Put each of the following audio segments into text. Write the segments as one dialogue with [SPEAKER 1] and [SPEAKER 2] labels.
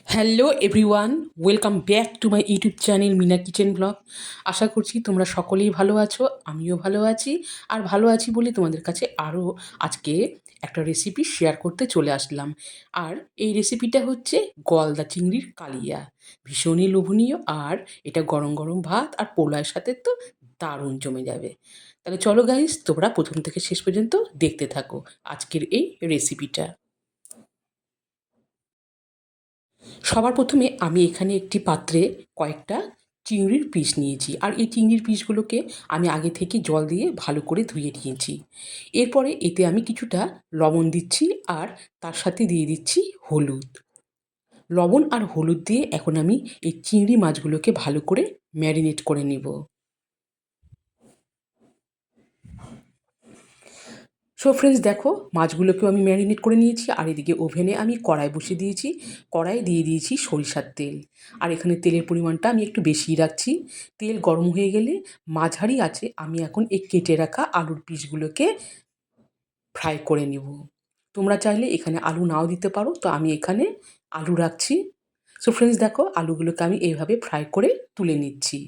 [SPEAKER 1] Hello everyone, welcome back to my YouTube channel Meena kitchen blog. আশা করছি তোমরা সকলেই ভালো আছো, আমিও ভালো আছি। আর ভালো আছি বলে তোমাদের কাছে আরও আজকে একটা রেসিপি শেয়ার করতে চলে আসলাম। আর এই রেসিপিটা হচ্ছে গলদা চিংড়ির কালিয়া। ভীষণই লোভনীয়, আর এটা গরম গরম ভাত আর পোলাওয়ের সাথে তো দারুণ জমে যাবে। তাহলে চলো গাইস, তোমরা প্রথম থেকে শেষ পর্যন্ত দেখতে থাকো আজকের এই রেসিপিটা। সবার প্রথমে আমি এখানে একটি পাত্রে কয়েকটা চিংড়ির পিস নিয়েছি, আর এই চিংড়ির পিসগুলোকে আমি আগে থেকে জল দিয়ে ভালো করে ধুয়ে নিয়েছি। এরপরে এতে আমি কিছুটা লবণ দিচ্ছি, আর তার সাথে দিয়ে দিচ্ছি হলুদ। লবণ আর হলুদ দিয়ে এখন আমি এই চিংড়ি মাছগুলোকে ভালো করে ম্যারিনেট করে নেব। সো ফ্রেন্ডস, দেখো মাছগুলোকেও আমি ম্যারিনেট করে নিয়েছি, আর এদিকে ওভেনে আমি কড়াই বসিয়ে দিয়েছি। কড়াইয়ে দিয়ে দিয়েছি সরিষার তেল, আর এখানে তেলের পরিমাণটা আমি একটু বেশিই রাখছি। তেল গরম হয়ে গেলে মাঝারি আছে আমি এখন এই কেটে রাখা আলুর পিসগুলোকে ফ্রাই করে নেব। তোমরা চাইলে এখানে আলু নাও দিতে পারো, তো আমি এখানে আলু রাখছি। সো ফ্রেন্ডস, দেখো আলুগুলোকে আমি এইভাবে ফ্রাই করে তুলে নিচ্ছি।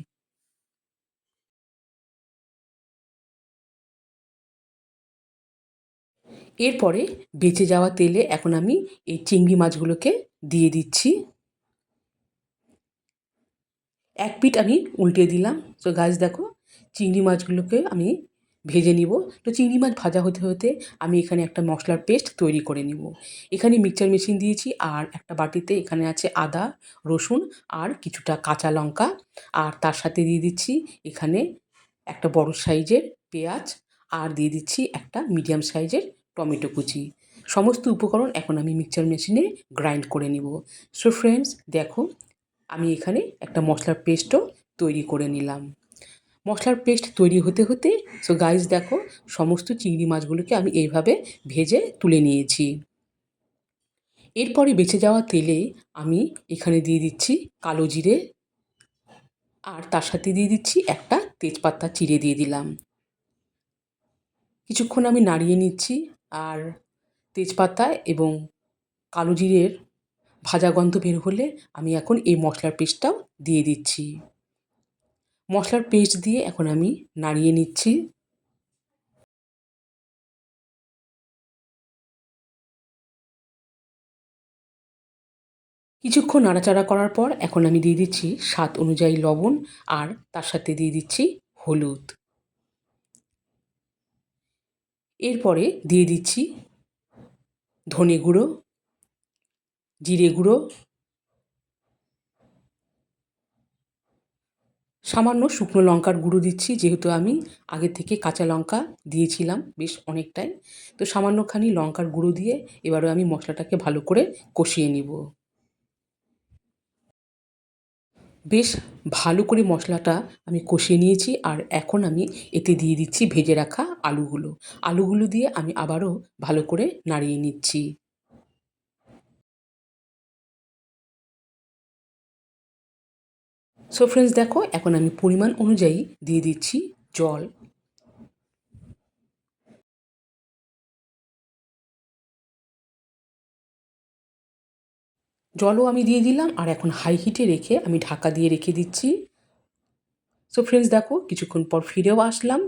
[SPEAKER 1] এরপরে বেঁচে যাওয়া তেলে এখন আমি এই চিংড়ি মাছগুলোকে দিয়ে দিচ্ছি। এক পিঠ আমি উল্টে দিলাম। তো গাইস দেখো, চিংড়ি মাছগুলোকে আমি ভেজে নিব। তো চিংড়ি মাছ ভাজা হতে হতে আমি এখানে একটা মশলার পেস্ট তৈরি করে নিব। এখানে মিক্সচার মেশিন দিয়েছি, আর একটা বাটিতে এখানে আছে আদা, রসুন আর কিছুটা কাঁচা লঙ্কা। আর তার সাথে দিয়ে দিচ্ছি এখানে একটা বড় সাইজের পেঁয়াজ, আর দিয়ে দিচ্ছি একটা মিডিয়াম সাইজের টমেটো কুচি। সমস্ত উপকরণ এখন আমি মিক্সচার মেশিনে গ্রাইন্ড করে নিব। সো ফ্রেন্ডস, দেখো আমি এখানে একটা মশলার পেস্টও তৈরি করে নিলাম। মশলার পেস্ট তৈরি হতে হতে, সো গাইস দেখো, সমস্ত চিংড়ি মাছগুলোকে আমি এইভাবে ভেজে তুলে নিয়েছি। এরপরে বেঁচে যাওয়া তেলে আমি এখানে দিয়ে দিচ্ছি কালো জিরে, আর তার সাথে দিয়ে দিচ্ছি একটা তেজপাতা চিড়ে দিয়ে দিলাম। কিছুক্ষণ আমি নাড়িয়ে নিচ্ছি, আর তেজপাতা এবং কালো জিরের ভাজা গন্ধ বের হলে আমি এখন এই মশলার পেস্টটাও দিয়ে দিচ্ছি। মশলার পেস্ট দিয়ে এখন আমি নাড়িয়ে নিচ্ছি। কিছুক্ষণ নাড়াচাড়া করার পর এখন আমি দিয়ে দিচ্ছি স্বাদ অনুযায়ী লবণ, আর তার সাথে দিয়ে দিচ্ছি হলুদ। এরপরে দিয়ে দিচ্ছি ধনে গুঁড়ো, জিরে গুঁড়ো, সামান্য শুকনো লঙ্কার গুঁড়ো দিচ্ছি, যেহেতু আমি আগে থেকে কাঁচা লঙ্কা দিয়েছিলাম বেশ অনেকটাই। তো সামান্যখানি লঙ্কার গুঁড়ো দিয়ে এবারে আমি মশলাটাকে ভালো করে কষিয়ে নিব। বেশ ভালো করে মশলাটা আমি কষিয়ে নিয়েছি, আর এখন আমি এতে দিয়ে দিচ্ছি ভেজে রাখা আলুগুলো। আলুগুলো দিয়ে আমি আবারও ভালো করে নাড়িয়ে নিচ্ছি। সো ফ্রেন্ডস, দেখো এখন আমি পরিমাণ অনুযায়ী দিয়ে দিচ্ছি জল। জলও আমি দিয়ে দিলাম, আর এখন হাই হিটে রেখে আমি ঢাকা দিয়ে রেখে দিচ্ছি। সো ফ্রেন্ডস, দেখো কিছুক্ষণ পর ফিরেও আসলাম,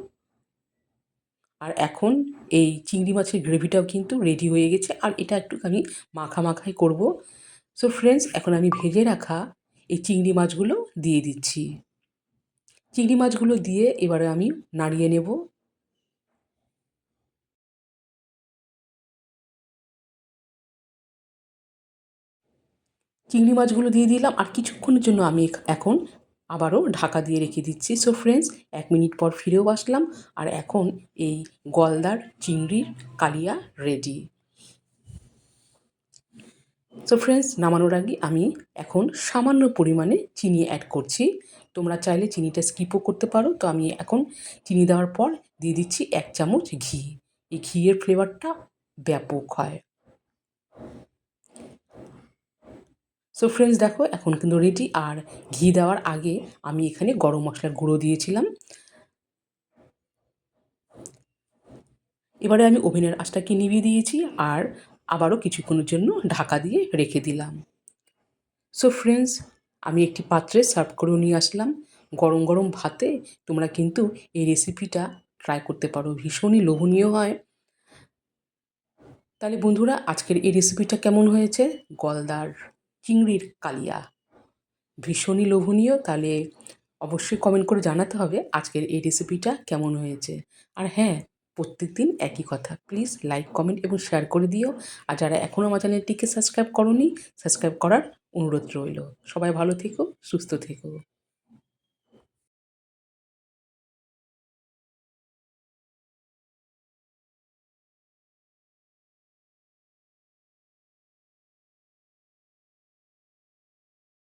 [SPEAKER 1] আর এখন এই চিংড়ি মাছের গ্রেভিটাও কিন্তু রেডি হয়ে গেছে, আর এটা একটু আমি মাখা মাখাই করব। সো ফ্রেন্ডস, এখন আমি ভেজে রাখা এই চিংড়ি মাছগুলো দিয়ে দিচ্ছি। চিংড়ি মাছগুলো দিয়ে এবারে আমি নাড়িয়ে নেব। চিংড়ি মাছগুলো দিয়ে দিলাম, আর কিছুক্ষণের জন্য আমি এখন আবারও ঢাকা দিয়ে রেখে দিচ্ছি। সো ফ্রেন্ডস, 1 মিনিট পর ফিরেও আসলাম, আর এখন এই গলদার চিংড়ির কালিয়া রেডি। সো ফ্রেন্ডস, নামানোর আগে আমি এখন সামান্য পরিমাণে চিনি অ্যাড করছি। তোমরা চাইলে চিনিটা স্কিপও করতে পারো। তো আমি এখন চিনি দেওয়ার পর দিয়ে দিচ্ছি 1 চামচ ঘি। এই ঘিয়ের ফ্লেভারটা ব্যাপক হয়। সো ফ্রেন্ডস, দেখো এখন কিন্তু রেডি। আর ঘি দেওয়ার আগে আমি এখানে গরম মশলার গুঁড়ো দিয়েছিলাম। এবারে আমি ওভেনের আঁচটাকে নিভিয়ে দিয়েছি, আর আবারও কিছুক্ষণের জন্য ঢাকা দিয়ে রেখে দিলাম। সো ফ্রেন্ডস, আমি একটি পাত্রে সার্ভ করেও নিয়ে আসলাম। গরম গরম ভাতে তোমরা কিন্তু এই রেসিপিটা ট্রাই করতে পারো, ভীষণই লোভনীয় হয়। তাহলে বন্ধুরা, আজকের এই রেসিপিটা কেমন হয়েছে? গলদার চিংড়ির কালিয়া, ভীষণই লোভনীয়। তাহলে অবশ্যই কমেন্ট করে জানাতে হবে আজকের এই রেসিপিটা কেমন হয়েছে। আর হ্যাঁ, প্রত্যেকদিন একই কথা, প্লিজ লাইক, কমেন্ট এবং শেয়ার করে দিও। আর যারা এখনও আমার চ্যানেলটিকে সাবস্ক্রাইব করোনি, সাবস্ক্রাইব করার অনুরোধ রইল। সবাই ভালো থেকো, সুস্থ থেকো।